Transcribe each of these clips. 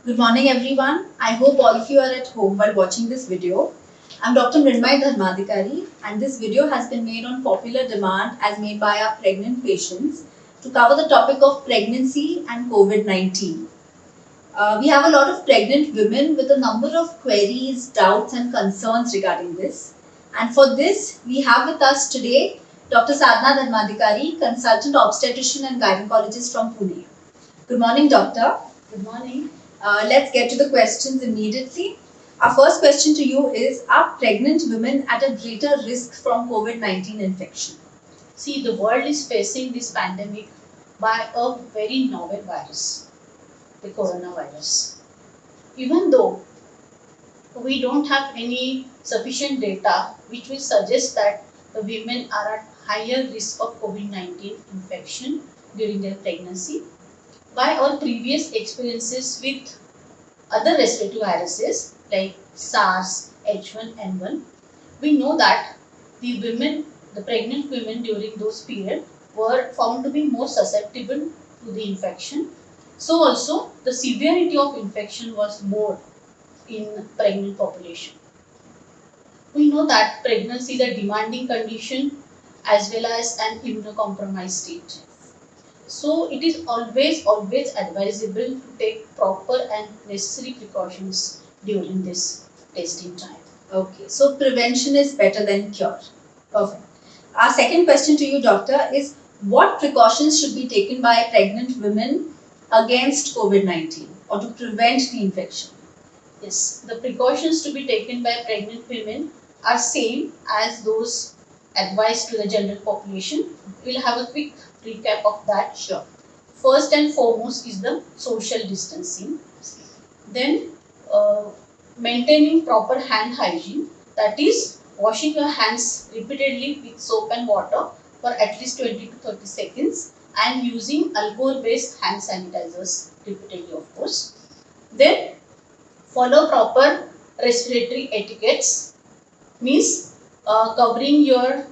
Good morning everyone. I hope all of you are at home while watching this video. I'm Dr. Mrinmay Dharmadikari and this video has been made on popular demand as made by our pregnant patients to cover the topic of pregnancy and COVID-19. We have a lot of pregnant women with a number of queries, doubts and concerns regarding this. And for this, we have with us today Dr. Sadhna Dharmadikari, consultant obstetrician and gynecologist from Pune. Good morning, doctor. Good morning. Let's get to the questions immediately. Our first question to you is, are pregnant women at a greater risk from COVID-19 infection? See, the world is facing this pandemic by a very novel virus, the coronavirus. Even though we don't have any sufficient data which will suggest that the women are at higher risk of COVID-19 infection during their pregnancy, by our previous experiences with other respiratory viruses like SARS, H1N1, we know that the pregnant women during those periods were found to be more susceptible to the infection. So also the severity of infection was more in pregnant population. We know that pregnancy is a demanding condition as well as an immunocompromised state. So it is always advisable to take proper and necessary precautions during this testing time. Okay, so prevention is better than cure. Perfect. Our second question to you, doctor, is what precautions should be taken by pregnant women against COVID-19 or to prevent the infection? Yes, the precautions to be taken by pregnant women are same as those advised to the general population. We'll have a quick recap of that. Sure. First and foremost is the social distancing. Then maintaining proper hand hygiene, that is washing your hands repeatedly with soap and water for at least 20 to 30 seconds and using alcohol based hand sanitizers repeatedly, of course. Then follow proper respiratory etiquettes, means covering your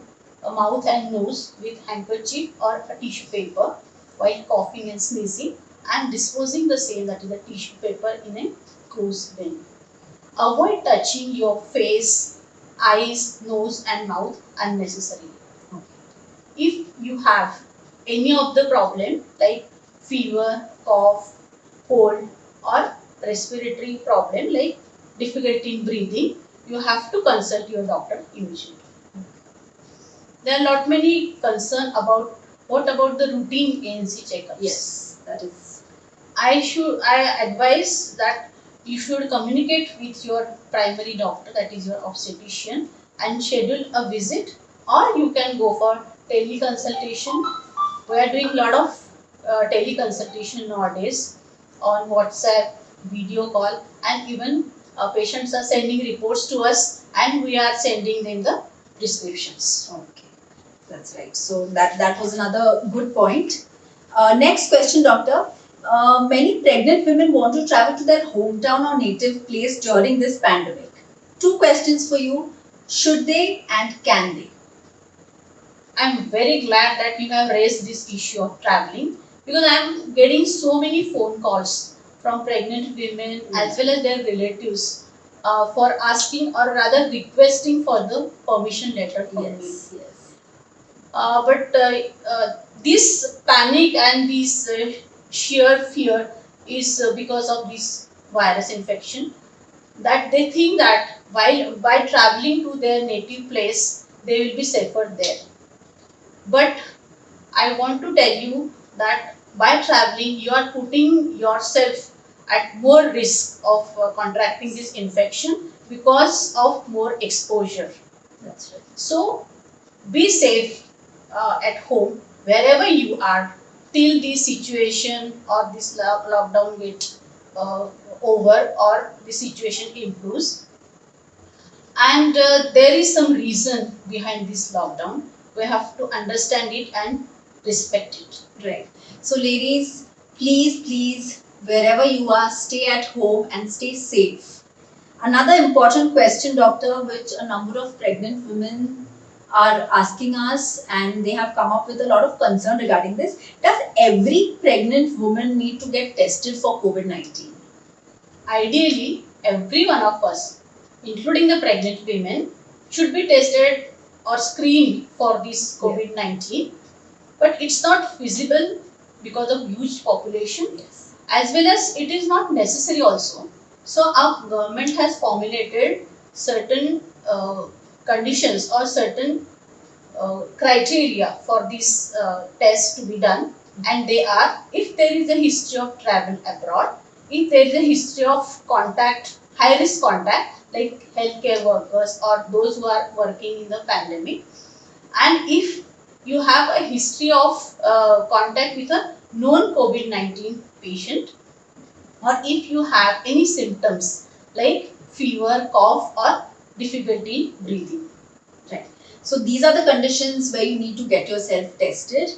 mouth and nose with handkerchief or a tissue paper while coughing and sneezing and disposing the same, that is the tissue paper, in a closed bin. Avoid touching your face, eyes, nose and mouth unnecessarily. If you have any of the problem like fever, cough, cold or respiratory problem like difficulty in breathing, you have to consult your doctor immediately. There are not many concern about what about the routine ANC checkups. Yes, that is. I advise that you should communicate with your primary doctor, that is your obstetrician, and schedule a visit, or you can go for teleconsultation. We are doing a lot of teleconsultation nowadays on WhatsApp, video call, and even patients are sending reports to us and we are sending them the prescriptions. Okay, that's right. So that was another good point. Next question, doctor. Many pregnant women want to travel to their hometown or native place during this pandemic. Two questions for you. Should they and can they? I am very glad that you have raised this issue of traveling, because I am getting so many phone calls from pregnant women as well as their relatives for asking or rather requesting for the permission letter from me. Yes, yes. But this panic and this sheer fear is because of this virus infection, that they think that while by traveling to their native place they will be safer there. But I want to tell you that by traveling you are putting yourself at more risk of contracting this infection because of more exposure. That's right. So be safe at home wherever you are till this situation or this lockdown get over or the situation improves. And there is some reason behind this lockdown. We have to understand it and respect it. Right. So ladies, please, wherever you are, stay at home and stay safe. Another important question, doctor, which a number of pregnant women are asking us and they have come up with a lot of concern regarding this. Does every pregnant woman need to get tested for COVID-19? ideally every one of us, including the pregnant women, should be tested or screened for this COVID-19. But it's not feasible because of huge population, Yes. as well as it is not necessary also. So our government has formulated certain conditions or certain criteria for this test to be done, and they are: if there is a history of travel abroad, if there is a history of contact, high risk contact like healthcare workers or those who are working in the pandemic, and if you have a history of contact with a known COVID-19 patient, or if you have any symptoms like fever, cough, or difficulty in breathing. Right. So these are the conditions where you need to get yourself tested.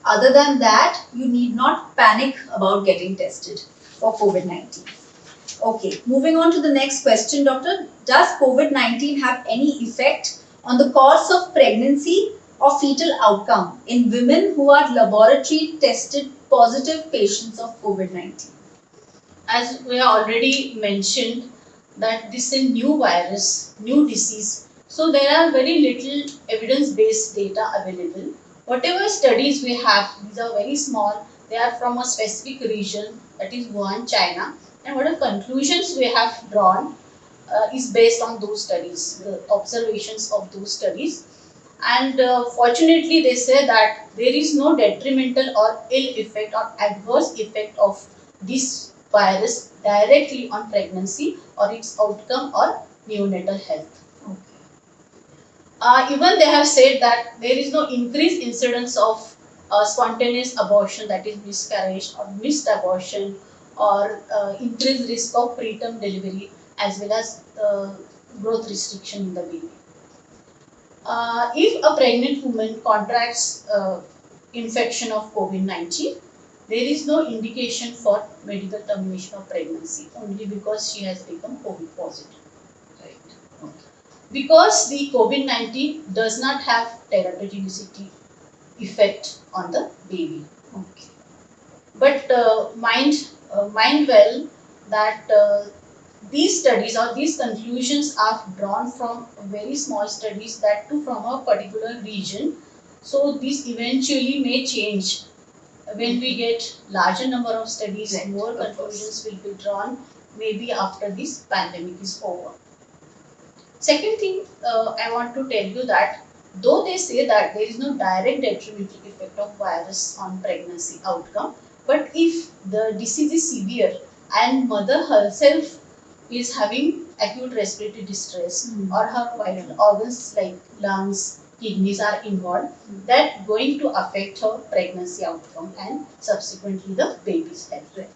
Other than that, you need not panic about getting tested for COVID-19. Okay, moving on to the next question, doctor. Does COVID-19 have any effect on the course of pregnancy or fetal outcome in women who are laboratory tested positive patients of COVID-19? As we have already mentioned, that this is a new virus, new disease, so there are very little evidence-based data available. Whatever studies we have, these are very small, they are from a specific region, that is Wuhan, China, and whatever conclusions we have drawn is based on those studies, the observations of those studies. And fortunately, they say that there is no detrimental or ill effect or adverse effect of this virus directly on pregnancy or its outcome or neonatal health. Okay. Even they have said that there is no increased incidence of spontaneous abortion, that is miscarriage or missed abortion, or increased risk of preterm delivery, as well as growth restriction in the baby. If a pregnant woman contracts infection of COVID-19, there is no indication for medical termination of pregnancy, only because she has become COVID positive. Right. Okay. Because the COVID-19 does not have teratogenicity effect on the baby. Okay. But mind well that these studies or these conclusions are drawn from very small studies, that too from a particular region. So this eventually may change when we get larger number of studies. Right, More of conclusions will be drawn maybe after this pandemic is over. Second thing, I want to tell you that though they say that there is no direct detrimental effect of virus on pregnancy outcome, but if the disease is severe and mother herself is having acute respiratory distress, or her vital organs like lungs, kidneys are involved, that going to affect her pregnancy outcome and subsequently the baby's health. Right.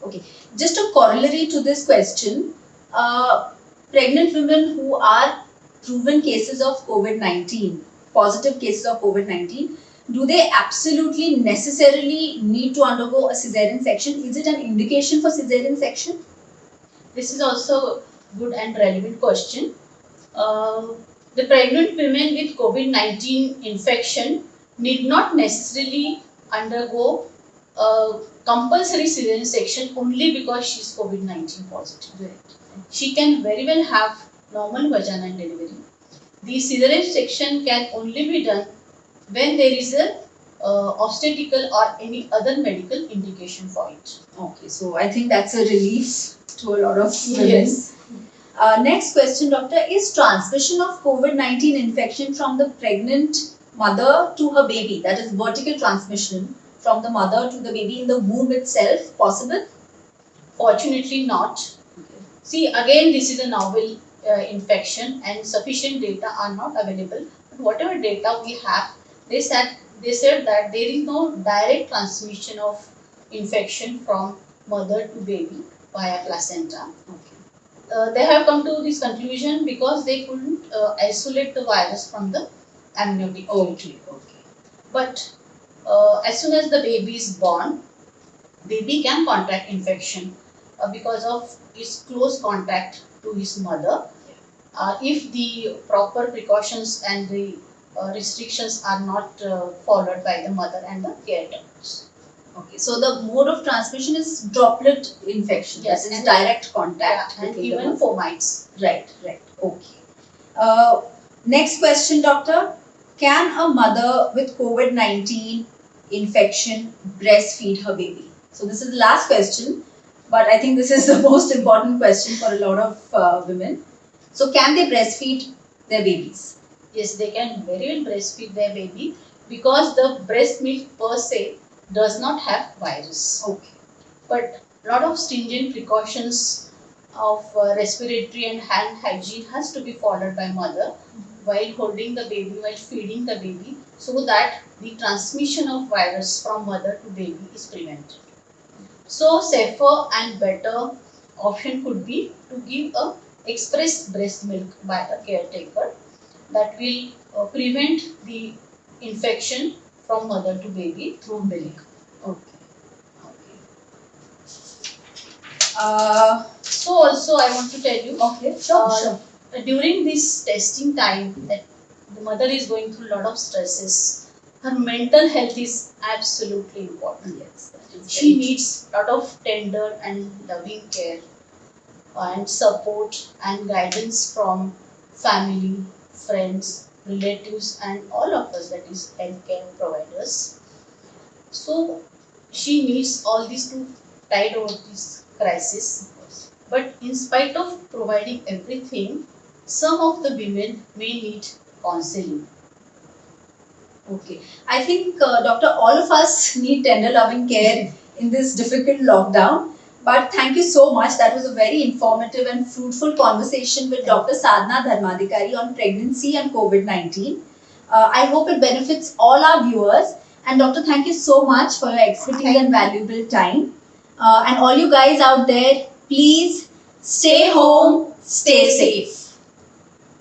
Okay. Just a corollary to this question, pregnant women who are proven cases of COVID-19, positive cases of COVID-19, do they absolutely necessarily need to undergo a cesarean section? Is it an indication for cesarean section? This is also good and relevant question. The pregnant women with COVID-19 infection need not necessarily undergo a compulsory cesarean section only because she is COVID-19 positive. Right. She can very well have normal vaginal delivery. The cesarean section can only be done when there is a obstetrical or any other medical indication for it. Okay, so I think that's a relief to a lot of women. Yes. Next question, doctor, is transmission of COVID-19 infection from the pregnant mother to her baby, that is vertical transmission from the mother to the baby in the womb itself, possible? Fortunately not. Okay. See, again, this is a novel infection and sufficient data are not available. But whatever data we have, they said that there is no direct transmission of infection from mother to baby via placenta. Okay. They have come to this conclusion because they couldn't isolate the virus from the amniotic fluid. Okay. Okay. But as soon as the baby is born, baby can contract infection because of its close contact to his mother. If the proper precautions and the restrictions are not followed by the mother and the caretakers. Okay, so the mode of transmission is droplet infection. Yes, That is and- direct contact. and between the even mother. fomites. Right, right. Okay. Next question, doctor. Can a mother with COVID-19 infection breastfeed her baby? So this is the last question, but I think this is the most important question for a lot of women. So can they breastfeed their babies? Yes, they can very well breastfeed their baby because the breast milk per se does not have virus. Okay. But a lot of stringent precautions of respiratory and hand hygiene has to be followed by mother while holding the baby, while feeding the baby, so that the transmission of virus from mother to baby is prevented. So safer and better option could be to give a express breast milk by a caretaker that will prevent the infection from mother to baby through milk. Okay. Okay. So also I want to tell you, Okay. Sure. during this testing time that the mother is going through a lot of stresses, her mental health is absolutely important. Yes. That is She very needs a lot of tender and loving care and support and guidance from family, friends, relatives, and all of us, that is healthcare providers. So she needs all these to tide over this crisis. But in spite of providing everything, some of the women may need counseling. Okay. I think, doctor, all of us need tender loving care in this difficult lockdown. But thank you so much. That was a very informative and fruitful conversation with Dr. Sadhna Dharmadhikari on pregnancy and COVID-19. I hope it benefits all our viewers. And doctor, thank you so much for your expertise and valuable time. And all you guys out there, please stay home, stay safe.